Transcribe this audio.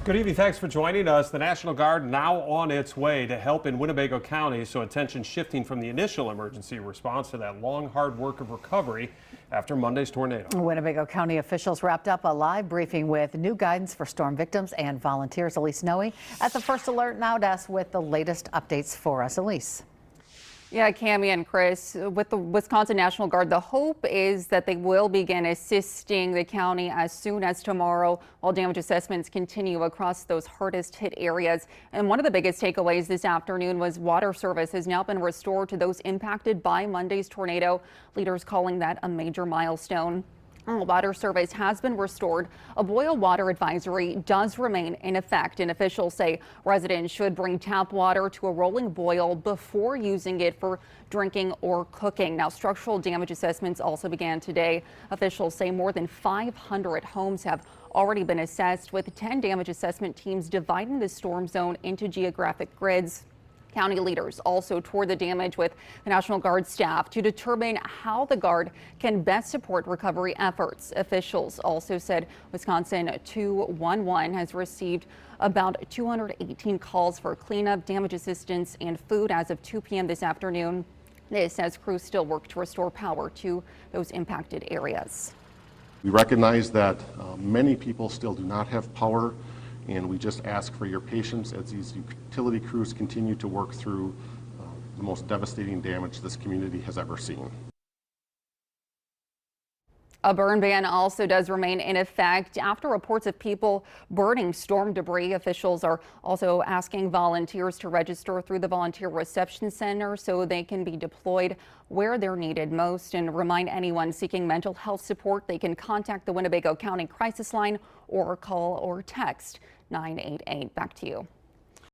Good evening. Thanks for joining us. The National Guard now on its way to help in Winnebago County, so attention shifting from the initial emergency response to that long, hard work of recovery after Monday's tornado. Winnebago County officials wrapped up a live briefing with new guidance for storm victims and volunteers. Elise Noe at the First Alert Now desk with the latest updates for us. Elise. Yeah, Cammie and Chris, with the Wisconsin National Guard, the hope is that they will begin assisting the county as soon as tomorrow while damage assessments continue across those hardest hit areas. And one of the biggest takeaways this afternoon was water service has now been restored to those impacted by Monday's tornado, leaders calling that a major milestone. Water service has been restored. A boil water advisory does remain in effect, and officials say residents should bring tap water to a rolling boil before using it for drinking or cooking. Now, structural damage assessments also began today. Officials say more than 500 homes have already been assessed, with 10 damage assessment teams dividing the storm zone into geographic grids. County leaders also toured the damage with the National Guard staff to determine how the Guard can best support recovery efforts. Officials also said Wisconsin 211 has received about 218 calls for cleanup, damage assistance, and food as of 2 p.m. this afternoon. This as crews still work to restore power to those impacted areas. We recognize that many people still do not have power, and we just ask for your patience as these utility crews continue to work through the most devastating damage this community has ever seen. A burn ban also does remain in effect after reports of people burning storm debris. Officials are also asking volunteers to register through the Volunteer Reception Center so they can be deployed where they're needed most, and remind anyone seeking mental health support they can contact the Winnebago County Crisis Line or call or text 988. Back to you.